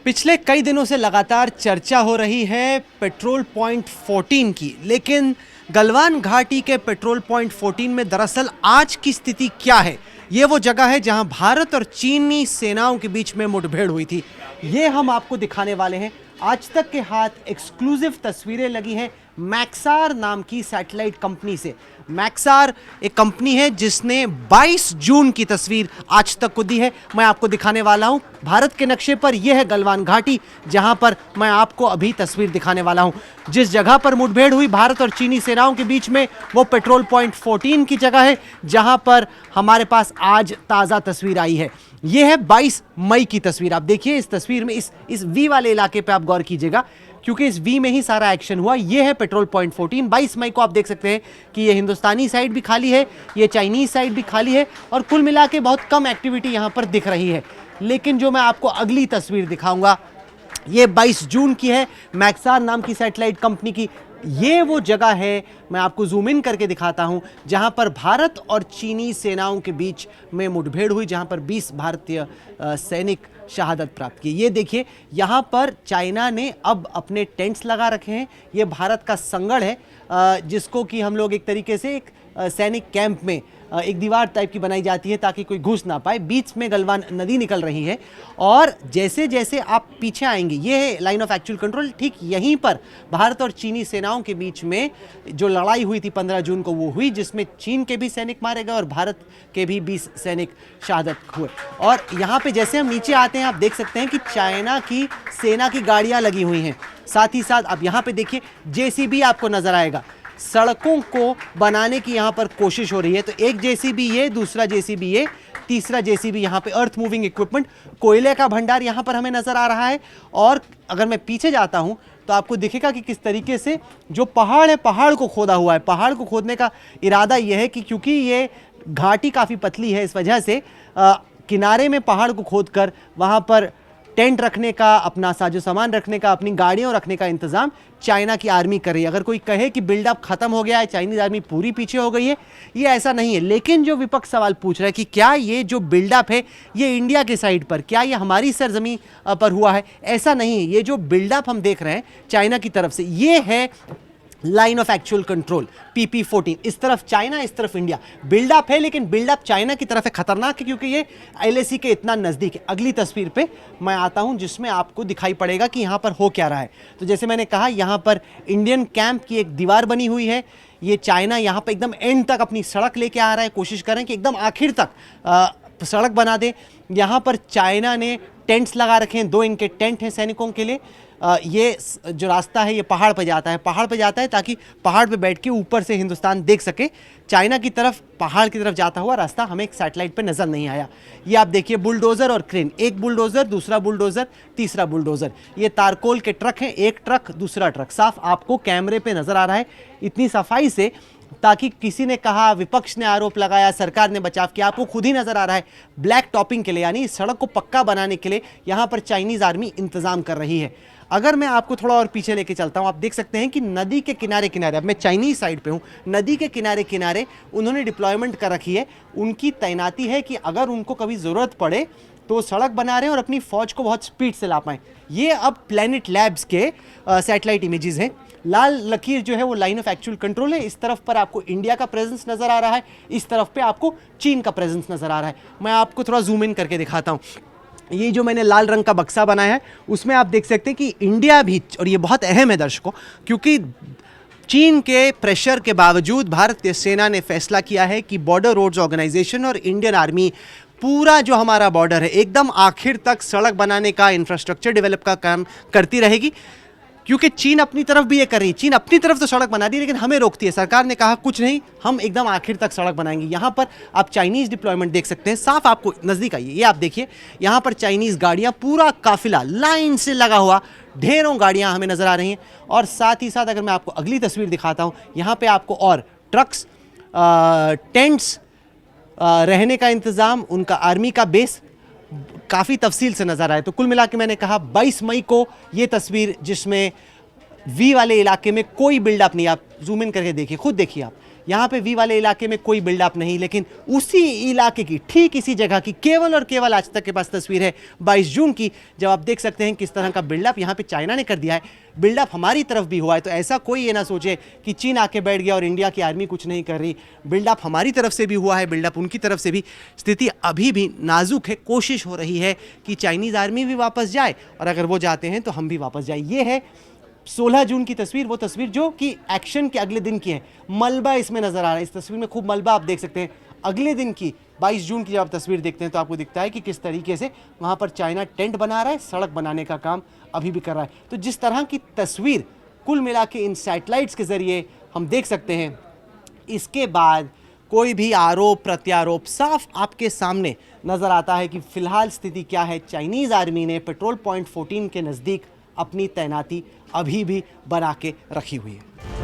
पिछले कई दिनों से लगातार चर्चा हो रही है पेट्रोल पॉइंट 14 की, लेकिन गलवान घाटी के पेट्रोल पॉइंट 14 में दरअसल आज की स्थिति क्या है? ये वो जगह है जहां भारत और चीनी सेनाओं के बीच में मुठभेड़ हुई थी। ये हम आपको दिखाने वाले हैं। आज तक के हाथ एक्सक्लूसिव तस्वीरें लगी हैं मैक्सार नाम की सैटेलाइट कंपनी से। मैक्सार एक कंपनी है जिसने 22 जून की तस्वीर आज तक को दी है। मैं आपको दिखाने वाला हूं। भारत के नक्शे पर यह है गलवान घाटी, जहां पर मैं आपको अभी तस्वीर दिखाने वाला हूं। जिस जगह पर मुठभेड़ हुई भारत और चीनी सेनाओं के बीच में, वो पेट्रोल पॉइंट 14 की जगह है, जहां पर हमारे पास आज ताज़ा तस्वीर आई है। यह है 22 मई की तस्वीर। आप देखिए इस तस्वीर में इस वी वाले इलाके पे आप गौर कीजिएगा, क्योंकि इस वी में ही सारा एक्शन हुआ। यह है पेट्रोल पॉइंट 14। 22 मई को आप देख सकते हैं कि ये हिंदुस्तानी साइड भी खाली है, ये चाइनीज साइड भी खाली है, और कुल मिला के बहुत कम एक्टिविटी यहां पर दिख रही है। लेकिन जो मैं आपको अगली तस्वीर दिखाऊंगा, ये 22 जून की है, मैक्सार नाम की सैटेलाइट कंपनी की। ये वो जगह है, मैं आपको जूम इन करके दिखाता हूं, जहां पर भारत और चीनी सेनाओं के बीच में मुठभेड़ हुई, जहां पर 20 भारतीय सैनिक शहादत प्राप्त की। ये देखिए, यहां पर चाइना ने अब अपने टेंट्स लगा रखे हैं। ये भारत का संगड़ है, जिसको कि हम लोग एक तरीके से एक सैनिक कैंप में एक दीवार टाइप की बनाई जाती है ताकि कोई घुस ना पाए। बीच में गलवान नदी निकल रही है, और जैसे जैसे आप पीछे आएंगे, ये है लाइन ऑफ एक्चुअल कंट्रोल। ठीक यहीं पर भारत और चीनी सेनाओं के बीच में जो लड़ाई हुई थी 15 जून को, वो हुई, जिसमें चीन के भी सैनिक मारे गए और भारत के भी 20 सैनिक शहादत हुए। और यहाँ पे जैसे हम नीचे आते हैं, आप देख सकते हैं कि चाइना की सेना की गाड़ियाँ लगी हुई हैं। साथ ही साथ आप यहाँ पे देखिए जेसीबी आपको नजर आएगा। सड़कों को बनाने की यहाँ पर कोशिश हो रही है। तो एक जेसीबी ये, दूसरा जेसीबी ये, तीसरा जेसीबी यहाँ पे अर्थ मूविंग इक्विपमेंट, कोयले का भंडार यहाँ पर हमें नजर आ रहा है। और अगर मैं पीछे जाता हूँ तो आपको दिखेगा कि किस तरीके से जो पहाड़ है, पहाड़ को खोदा हुआ है। पहाड़ को खोदने का इरादा यह है कि क्योंकि ये घाटी काफ़ी पतली है, इस वजह से किनारे में पहाड़ को खोदकर वहाँ पर टेंट रखने का, अपना साजो सामान रखने का, अपनी गाड़ियों रखने का इंतजाम चाइना की आर्मी कर रही है। अगर कोई कहे कि बिल्डअप खत्म हो गया है, चाइनीज आर्मी पूरी पीछे हो गई है, ये ऐसा नहीं है। लेकिन जो विपक्ष सवाल पूछ रहा है कि क्या ये जो बिल्डअप है ये इंडिया के साइड पर, क्या ये हमारी सरजमी पर हुआ है, ऐसा नहीं है। ये जो बिल्डअप हम देख रहे हैं चाइना की तरफ से, ये है line of actual control PP14। इस तरफ चाइना, इस तरफ इंडिया। बिल्डअप है, लेकिन बिल्डअप चाइना की तरफ है। खतरनाक है क्योंकि ये LAC के इतना नजदीक है। अगली तस्वीर पे मैं आता हूं, जिसमें आपको दिखाई पड़ेगा कि यहां पर हो क्या रहा है। तो जैसे मैंने कहा, यहां पर इंडियन कैंप की एक दीवार बनी हुई है। ये चाइना यहां पर एकदम एंड तक अपनी सड़क लेके आ रहा है, कोशिश कर रहे हैं कि एकदम आखिर तक सड़क बना दे। यहां पर चाइना ने टेंट्स लगा रखे हैं, 2 इनके टेंट हैं सैनिकों के लिए। ये जो रास्ता है ये पहाड़ पे जाता है, पहाड़ पे जाता है ताकि पहाड़ पे बैठ के ऊपर से हिंदुस्तान देख सके। चाइना की तरफ, पहाड़ की तरफ जाता हुआ रास्ता हमें एक सैटेलाइट पे नजर नहीं आया। ये आप देखिए बुलडोजर और क्रेन, एक बुलडोजर, दूसरा बुलडोजर, तीसरा बुलडोजर। ये तारकोल के ट्रक हैं, एक ट्रक, दूसरा ट्रक, साफ आपको कैमरे पे नजर आ रहा है इतनी सफाई से, ताकि किसी ने कहा, विपक्ष ने आरोप लगाया, सरकार ने बचाव किया, आपको खुद ही नजर आ रहा है। ब्लैक टॉपिंग के लिए, यानी सड़क को पक्का बनाने के लिए यहां पर चाइनीज आर्मी इंतजाम कर रही है। अगर मैं आपको थोड़ा और पीछे लेके चलता हूं, आप देख सकते हैं कि नदी के किनारे किनारे, अब मैं चाइनीज साइड पे हूं, नदी के किनारे किनारे उन्होंने डिप्लॉयमेंट कर रखी है। उनकी तैनाती है कि अगर उनको कभी ज़रूरत पड़े तो सड़क बना रहे हैं और अपनी फौज को बहुत स्पीड से ला पाएँ। ये अब प्लैनेट लैब्स के सैटेलाइट इमेजेस हैं। लाल लकीर जो है वो लाइन ऑफ एक्चुअल कंट्रोल है। इस तरफ पर आपको इंडिया का प्रेजेंस नजर आ रहा है, इस तरफ पे आपको चीन का प्रेजेंस नजर आ रहा है। मैं आपको थोड़ा जूम इन करके दिखाता हूँ। ये जो मैंने लाल रंग का बक्सा बनाया है, उसमें आप देख सकते हैं कि इंडिया भी, और ये बहुत अहम है दर्शकों, क्योंकि चीन के प्रेशर के बावजूद भारतीय सेना ने फैसला किया है कि बॉर्डर रोड्स ऑर्गेनाइजेशन और इंडियन आर्मी पूरा जो हमारा बॉर्डर है एकदम आखिर तक सड़क बनाने का, इंफ्रास्ट्रक्चर डेवलप का काम करती रहेगी। क्योंकि चीन अपनी तरफ भी ये कर रही है। चीन अपनी तरफ तो सड़क बना दी, लेकिन हमें रोकती है। सरकार ने कहा कुछ नहीं, हम एकदम आखिर तक सड़क बनाएंगे। यहाँ पर आप चाइनीज़ डिप्लॉयमेंट देख सकते हैं, साफ आपको नज़दीक आइए, ये आप देखिए, यहाँ पर चाइनीज़ गाड़ियाँ, पूरा काफिला लाइन से लगा हुआ, ढेरों गाड़ियाँ हमें नज़र आ रही हैं। और साथ ही साथ अगर मैं आपको अगली तस्वीर दिखाता हूँ, यहाँ पर आपको और ट्रक्स, टेंट्स, रहने का इंतज़ाम, उनका आर्मी का बेस काफ़ी तफसील से नज़र आए। तो कुल मिला के मैंने कहा 22 मई को ये तस्वीर, जिसमें वी वाले इलाके में कोई बिल्डअप नहीं, आप जूम इन करके देखिए, खुद देखिए आप, यहाँ पे वी वाले इलाके में कोई बिल्डअप नहीं, लेकिन उसी इलाके की ठीक इसी जगह की केवल और केवल आज तक के पास तस्वीर है 22 जून की, जब आप देख सकते हैं किस तरह का बिल्डअप यहाँ पे चाइना ने कर दिया है। बिल्डअप हमारी तरफ भी हुआ है, तो ऐसा कोई ये ना सोचे कि चीन आके बैठ गया और इंडिया की आर्मी कुछ नहीं कर रही। बिल्डअप हमारी तरफ से भी हुआ है, बिल्डअप उनकी तरफ से भी। स्थिति अभी भी नाजुक है, कोशिश हो रही है कि चाइनीज़ आर्मी भी वापस जाए और अगर वो जाते हैं तो हम भी वापस जाए। ये है 16 जून की तस्वीर, वो तस्वीर जो कि एक्शन के अगले दिन की है। मलबा इसमें नजर आ रहा है, इस तस्वीर में खूब मलबा आप देख सकते हैं। अगले दिन की 22 जून की जब आप तस्वीर देखते हैं तो आपको दिखता है कि किस तरीके से वहाँ पर चाइना टेंट बना रहा है, सड़क बनाने का काम अभी भी कर रहा है। तो जिस तरह की तस्वीर कुल मिला के इन सैटेलाइट्स के ज़रिए हम देख सकते हैं, इसके बाद कोई भी आरोप प्रत्यारोप साफ आपके सामने नज़र आता है कि फ़िलहाल स्थिति क्या है। चाइनीज़ आर्मी ने पेट्रोल पॉइंट 14 के नज़दीक अपनी तैनाती अभी भी बना के रखी हुई है।